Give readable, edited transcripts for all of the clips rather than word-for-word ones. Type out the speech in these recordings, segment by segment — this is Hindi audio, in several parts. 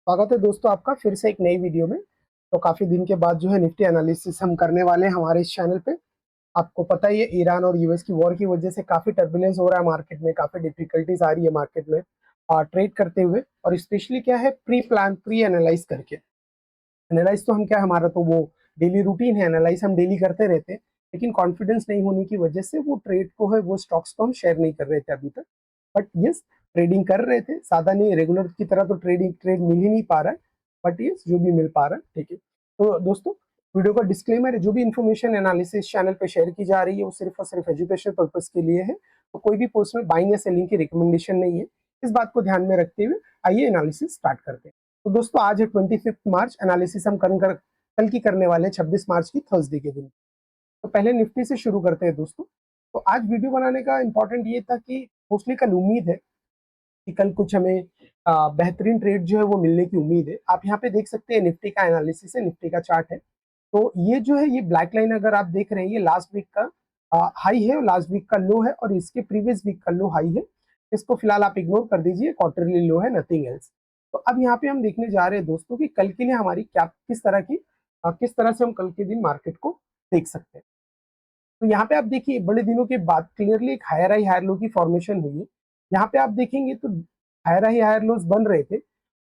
स्वागत है दोस्तों आपका फिर से एक नई वीडियो में। तो काफ़ी दिन के बाद जो है निफ्टी एनालिसिस हम करने वाले हैं हमारे इस चैनल पे। आपको पता ही है ईरान और यूएस की वॉर की वजह से काफ़ी टर्बुलेंस हो रहा है मार्केट में, काफ़ी डिफिकल्टीज आ रही है मार्केट में ट्रेड करते हुए। और स्पेशली क्या है, प्री प्लान प्री एनालाइज करके। एनालाइज तो हम क्या, हमारा तो वो डेली रूटीन है, एनालाइज हम डेली करते रहते हैं। लेकिन कॉन्फिडेंस नहीं होने की वजह से वो ट्रेड को है, वो स्टॉक्स को हम शेयर नहीं कर रहे थे अभी तक। बट यस, ट्रेडिंग कर रहे थे, सादा नहीं, रेगुलर की तरह तो ट्रेड मिल ही नहीं पा रहा है। बट यस, जो भी मिल पा रहा है ठीक है। तो दोस्तों, वीडियो का डिस्क्लेमर है, जो भी इन्फॉर्मेशन एनालिसिस चैनल पे शेयर की जा रही है वो सिर्फ और सिर्फ एजुकेशन पर्पस के लिए है। तो कोई भी पर्सनल बाइंग या सेलिंग की रिकमेंडेशन नहीं है। इस बात को ध्यान में रखते हुए आइए एनालिसिस स्टार्ट करते हैं। तो दोस्तों, आज है 25 मार्च। एनालिसिस हम कल की करने वाले हैं 26 मार्च की, थर्सडे के दिन। तो पहले निफ्टी से शुरू करते हैं दोस्तों। तो आज वीडियो बनाने का इंपॉर्टेंट ये था कि मोस्टली कल उम्मीद है कि कल कुछ हमें बेहतरीन ट्रेड जो है वो मिलने की उम्मीद है। आप यहाँ पे देख सकते हैं निफ्टी का एनालिसिस है, निफ्टी का चार्ट है। तो ये जो है, ये ब्लैक लाइन अगर आप देख रहे हैं, ये लास्ट वीक का हाई है और लास्ट वीक का लो है, और इसके प्रीवियस वीक का लो हाई है। इसको फिलहाल आप इग्नोर कर दीजिए, क्वार्टरली लो है, नथिंग एल्स। तो अब यहाँ पे हम देखने जा रहे हैं दोस्तों कि कल के लिए हमारी क्या, किस तरह से हम कल के दिन मार्केट को देख सकते हैं। तो यहाँ पे आप देखिए, बड़े दिनों के बाद क्लियरली एक हायर हाई हायर लो की फॉर्मेशन हुई है। यहाँ पे आप देखेंगे तो हायर हाई हायर लोज बन रहे थे,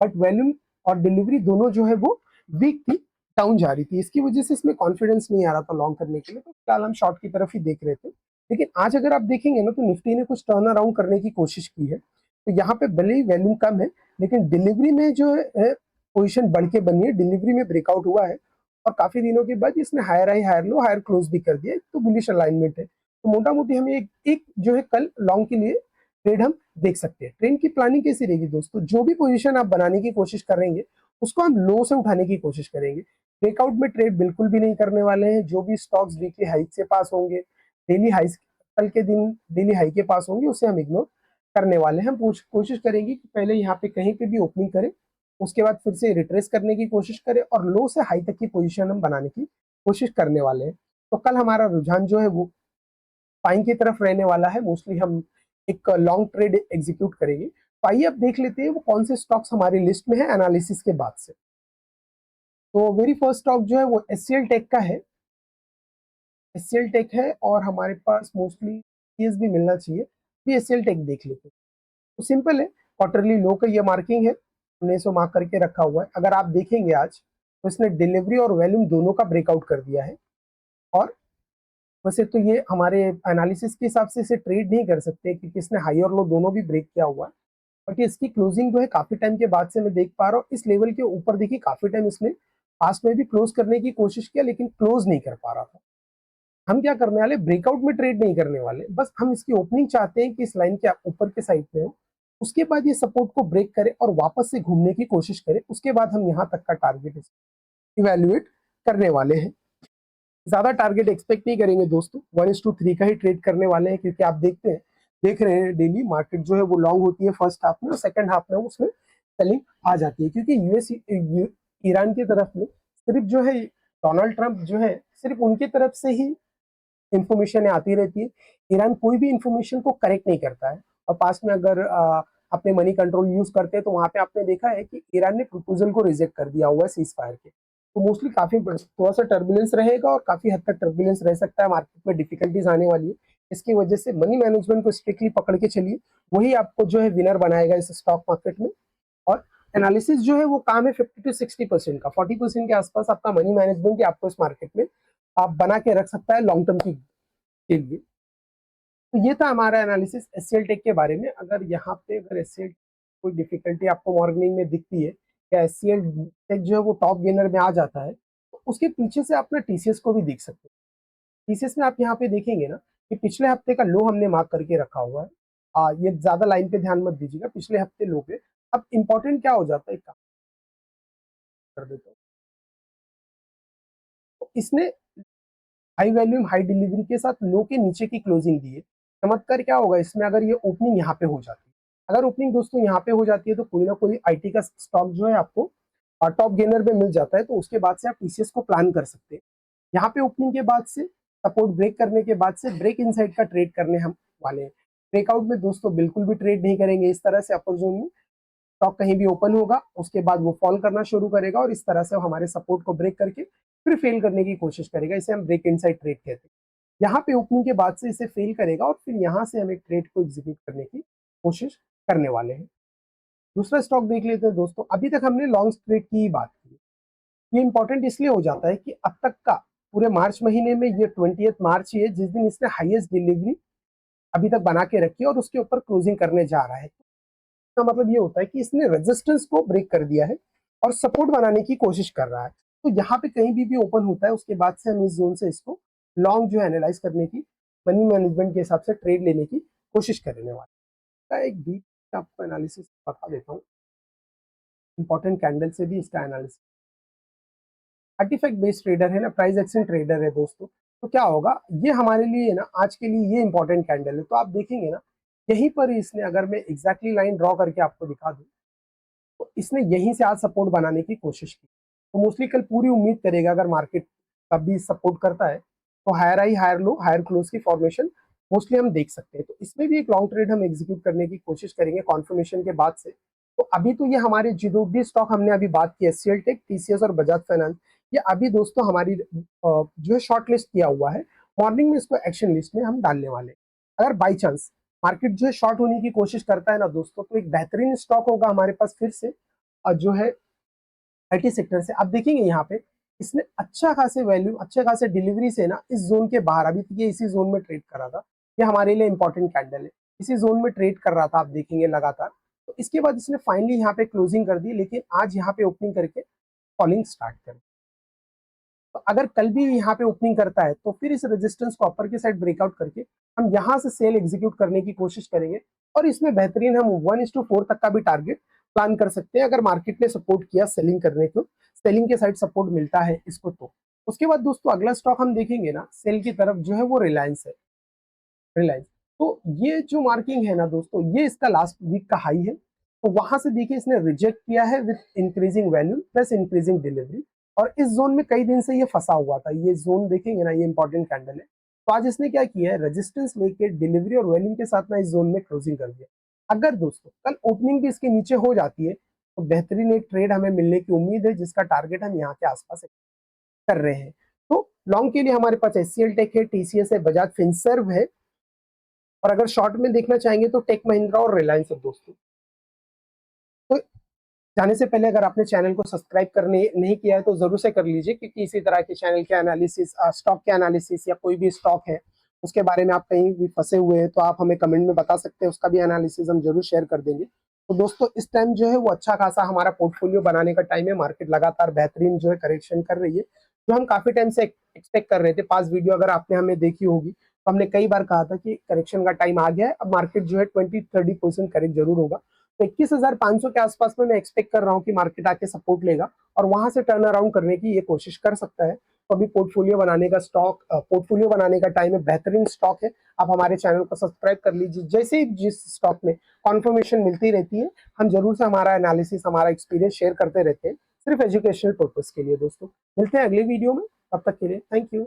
बट वॉल्यूम और डिलीवरी दोनों जो है वो वीक थी, डाउन जा रही थी। इसकी वजह से इसमें कॉन्फिडेंस नहीं आ रहा था लॉन्ग करने के लिए, तो फिलहाल हम शॉर्ट की तरफ ही देख रहे थे। लेकिन आज अगर आप देखेंगे ना, तो निफ्टी ने कुछ टर्न अराउंड करने की कोशिश की है। तो यहाँ पे भले ही वॉल्यूम कम है, लेकिन डिलीवरी में जो है पोजिशन बढ़ के बनी है, डिलीवरी में ब्रेकआउट हुआ है। और काफी दिनों के बाद इसने higher high higher low higher close भी कर दिया, तो बुलिश अलाइनमेंट है। तो मोटा मोटी हमें एक जो है कल लॉन्ग के लिए ट्रेड हम देख सकते हैं। ट्रेड की प्लानिंग कैसी रहेगी दोस्तों, जो भी पोजीशन आप बनाने की कोशिश करेंगे उसको हम लो से उठाने की कोशिश करेंगे। ब्रेकआउट में ट्रेड बिल्कुल भी नहीं करने वाले हैं। जो भी स्टॉक्स वीकली हाई से पास होंगे, डेली हाई, कल के दिन डेली हाई के पास होंगे, उसे हम इग्नोर करने वाले हैं। हम कोशिश करेंगे कि पहले यहाँ पे कहीं पे भी ओपनिंग करें, उसके बाद फिर से रिट्रेस करने की कोशिश करें और लो से हाई तक की पोजीशन हम बनाने की कोशिश करने वाले हैं। तो कल हमारा रुझान जो है वो बाइंग की तरफ रहने वाला है। मोस्टली हम एक लॉन्ग ट्रेड एग्जीक्यूट करेंगे। तो आइए अब देख लेते हैं वो कौन से स्टॉक्स हमारी लिस्ट में है एनालिसिस के बाद से। तो वेरी फर्स्ट स्टॉक जो है वो एचसीएल टेक का है। एचसीएल टेक है और हमारे पास मोस्टली पीएस भी मिलना चाहिए, भी एचसीएल टेक देख लेते हैं। तो सिंपल है, क्वार्टरली लो का ये मार्किंग है, हमने इसको मार्क करके रखा हुआ है। अगर आप देखेंगे आज, तो इसने डिलीवरी और वॉल्यूम दोनों का ब्रेकआउट कर दिया है। और वैसे तो ये हमारे एनालिसिस के हिसाब से इसे ट्रेड नहीं कर सकते, क्योंकि इसने हाई और लो दोनों भी ब्रेक किया हुआ है। बट इसकी क्लोजिंग जो है काफी टाइम के बाद से मैं देख पा रहा हूँ, इस लेवल के ऊपर देखिए काफी टाइम इसने पास में भी क्लोज करने की कोशिश किया, लेकिन क्लोज नहीं कर पा रहा था। हम क्या करने वाले, ब्रेकआउट में ट्रेड नहीं करने वाले, बस हम इसकी ओपनिंग चाहते हैं कि इस लाइन के ऊपर के साइड पे हो, उसके बाद ये सपोर्ट को ब्रेक करे और वापस से घूमने की कोशिश करे। उसके बाद हम यहाँ तक का टारगेट इवेल्युएट करने वाले हैं। ज्यादा टारगेट एक्सपेक्ट नहीं करेंगे दोस्तों, 1:3 का ही ट्रेड करने वाले हैं, क्योंकि आप देख रहे हैं डेली मार्केट जो है वो लॉन्ग होती है फर्स्ट हाफ में, और सेकंड हाफ में उसमें सेलिंग आ जाती है। क्योंकि ईरान की तरफ में सिर्फ जो है डोनाल्ड ट्रंप जो है, सिर्फ उनकी तरफ से ही इंफॉर्मेशन आती रहती है। ईरान कोई भी इंफॉर्मेशन को करेक्ट नहीं करता है। और पास में अगर अपने मनी कंट्रोल यूज करते हैं, तो वहां पे आपने देखा है कि ईरान ने प्रपोजल को रिजेक्ट कर दिया हुआ है सीज फायर के। तो मोस्टली काफी थोड़ा सा टर्बुलेंस रहेगा, और काफी हद तक टर्बुलेंस रह सकता है, मार्केट में डिफिकल्टीज आने वाली है। इसकी वजह से मनी मैनेजमेंट को स्ट्रिक्टली पकड़ के चलिए, वही आपको जो है विनर बनाएगा इस स्टॉक मार्केट में। और एनालिसिस जो है वो काम है 50 to 60% का, 40% के आसपास आपका मनी मैनेजमेंट ही आपको इस मार्केट में आप बना के रख सकता है लॉन्ग टर्म के लिए। तो ये था हमारा एनालिसिस एचसीएल टेक के बारे में। अगर यहाँ पे अगर एचसीएल कोई डिफिकल्टी आपको मॉर्निंग में दिखती है, या एचसीएल टेक जो है वो टॉप गेनर में आ जाता है, तो उसके पीछे से आप ना टीसीएस को भी देख सकते हैं। टीसीएस में आप यहाँ पे देखेंगे ना कि पिछले हफ्ते का लो हमने मार्क करके रखा हुआ है। ये ज्यादा लाइन पे ध्यान मत दीजिएगा, पिछले हफ्ते लो पे। अब इंपॉर्टेंट क्या हो जाता है, एक काम कर देता हूँ। तो इसने हाई वैल्यूम हाई डिलीवरी के साथ लो के नीचे की क्लोजिंग दी है। चमत्कार क्या होगा इसमें, अगर ये ओपनिंग यहाँ पे हो जाती है, अगर ओपनिंग दोस्तों यहाँ पे हो जाती है, तो कोई ना कोई आईटी का स्टॉक जो है आपको टॉप गेनर पे मिल जाता है। तो उसके बाद से आप टीसीएस को प्लान कर सकते हैं। यहाँ पे ओपनिंग के बाद से सपोर्ट ब्रेक करने के बाद से ब्रेक इनसाइड का ट्रेड करने हम वाले हैं। ब्रेकआउट में दोस्तों बिल्कुल भी ट्रेड नहीं करेंगे इस तरह से अपर जोन में। स्टॉक कहीं भी ओपन होगा, उसके बाद वो फॉल करना शुरू करेगा और इस तरह से हमारे सपोर्ट को ब्रेक करके फिर फेल करने की कोशिश करेगा। इसे हम ब्रेक इनसाइड ट्रेड कहते हैं। यहाँ पे ओपनिंग के बाद से इसे फेल करेगा और फिर यहाँ से हम एक ट्रेड को एग्जीक्यूट करने की कोशिश करने वाले हैं। दूसरा स्टॉक देख लेते हैं दोस्तों। अभी तक हमने लॉन्ग ट्रेड की ही बात की। ये इंपॉर्टेंट इसलिए हो जाता है कि अब तक का पूरे मार्च महीने में ये 20 मार्च ही है जिस दिन इसने हाईएस्ट डिलीवरी अभी तक बना के रखी है और उसके ऊपर क्लोजिंग करने जा रहा है। इसका मतलब ये होता है कि इसने रेजिस्टेंस को ब्रेक कर दिया है और सपोर्ट बनाने की कोशिश कर रहा है। तो यहाँ पे कहीं भी ओपन होता है उसके बाद से हम इस जोन से इसको लॉन्ग जो है एनालाइज करने की, मनी मैनेजमेंट के हिसाब से ट्रेड लेने की कोशिश करने वाले। एक डीप आपको एनालिसिस बता देता हूँ, इंपॉर्टेंट कैंडल से भी इसका एनालिसिस। आर्टिफैक्ट बेस्ड ट्रेडर है ना, प्राइस एक्शन ट्रेडर है दोस्तों। तो क्या होगा, ये हमारे लिए ना आज के लिए ये इंपॉर्टेंट कैंडल है। तो आप देखेंगे ना, यहीं पर इसने, अगर मैं एग्जैक्टली लाइन ड्रॉ करके आपको दिखा दूं, तो इसने यहीं से आज सपोर्ट बनाने की कोशिश की। तो मोस्टली कल पूरी उम्मीद करेगा अगर मार्केट कभी सपोर्ट करता है तो higher high higher low higher close की फॉर्मेशन मोस्टली हम देख सकते हैं। तो इसमें भी एक लॉन्ग ट्रेड हम एग्जीक्यूट करने की कोशिश करेंगे कॉन्फर्मेशन के बाद से। तो अभी तो ये हमारे जो भी स्टॉक हमने अभी बात की, एचसीएल टेक, टीसीएस और बजाज फाइनेंस, ये अभी दोस्तों हमारी जो है शॉर्ट लिस्ट किया हुआ है। मॉर्निंग में इसको एक्शन लिस्ट में हम डालने वाले हैं। अगर बाई चांस मार्केट जो है शॉर्ट होने की कोशिश करता है ना दोस्तों, तो एक बेहतरीन स्टॉक होगा हमारे पास फिर से जो है आईटी सेक्टर से। आप देखेंगे यहाँ पे इसने अच्छा खासे वैल्यू, अच्छे खासे डिलीवरी से ना इस जोन के बाहर, अभी तक ये इसी जोन में ट्रेड कर रहा था। ये हमारे लिए इंपॉर्टेंट कैंडल है, इसी जोन में ट्रेड कर रहा था, आप देखेंगे लगातार। तो इसके बाद इसने फाइनली यहाँ पे क्लोजिंग कर दी, लेकिन आज यहाँ पे ओपनिंग करके फॉलिंग स्टार्ट कर। तो अगर कल भी यहाँ पे ओपनिंग करता है तो फिर इस रेजिस्टेंस को अपर के साइड ब्रेकआउट करके हम यहाँ से सेल एग्जीक्यूट करने की कोशिश करेंगे। और इसमें बेहतरीन हम 1:4 तक का भी टारगेट प्लान कर सकते हैं अगर मार्केट ने सपोर्ट किया सेलिंग करने को, सेलिंग के साइड सपोर्ट मिलता है इसको। तो उसके बाद दोस्तों अगला स्टॉक हम देखेंगे ना सेल की तरफ, जो है वो रिलायंस है। रिलायंस, तो ये जो मार्किंग है ना दोस्तों, ये इसका लास्ट वीक का हाई है। तो वहां से देखिए इसने रिजेक्ट किया है with increasing value plus increasing delivery, और इस जोन में कई दिन से ये फंसा हुआ था। ये जोन देखेंगे ना, ये इंपॉर्टेंट कैंडल है। तो आज इसने क्या किया है, रेजिस्टेंस लेके डिलीवरी और वैल्यू के साथ ना इस जोन में क्लोजिंग कर दिया। अगर दोस्तों कल ओपनिंग भी इसके नीचे हो जाती है तो बेहतरीन एक ट्रेड हमें मिलने की उम्मीद है, जिसका टारगेट हम यहाँ के आसपास कर रहे हैं। तो लॉन्ग के लिए हमारे पास एचसीएल टेक है, टीसीएस है, बजाज फिनसर्व है, और अगर शॉर्ट में देखना चाहेंगे तो टेक महिंद्रा और रिलायंस है दोस्तों। तो जाने से पहले अगर आपने चैनल को सब्सक्राइब करने नहीं किया है तो जरूर से कर लीजिए, क्योंकि इसी तरह के चैनल के एनालिसिस, स्टॉक के एनालिसिस या कोई भी स्टॉक है उसके बारे में आप कहीं भी फंसे हुए हैं तो आप हमें कमेंट में बता सकते हैं, उसका भी एनालिसिस हम जरूर शेयर कर देंगे। तो दोस्तों इस टाइम जो है वो अच्छा खासा हमारा पोर्टफोलियो बनाने का टाइम है। मार्केट लगातार बेहतरीन जो है करेक्शन कर रही है, जो हम काफी टाइम से एक्सपेक्ट कर रहे थे। 5 वीडियो अगर आपने हमें देखी होगी तो हमने कई बार कहा था कि करेक्शन का टाइम आ गया है, अब मार्केट जो है 20-30% करेक्ट जरूर होगा। तो 21,500 के आसपास में मैं एक्सपेक्ट कर रहा हूँ कि मार्केट आके सपोर्ट लेगा और वहां से टर्न अराउंड करने की ये कोशिश कर सकता है। तो अभी पोर्टफोलियो बनाने का पोर्टफोलियो बनाने का टाइम है, बेहतरीन स्टॉक है। आप हमारे चैनल को सब्सक्राइब कर लीजिए, जैसे ही जिस स्टॉक में कॉन्फर्मेशन मिलती रहती है हम जरूर से हमारा एनालिसिस, हमारा एक्सपीरियंस शेयर करते रहते हैं, सिर्फ एजुकेशनल पर्पज के लिए। दोस्तों मिलते हैं अगले वीडियो में, तब तक के लिए थैंक यू।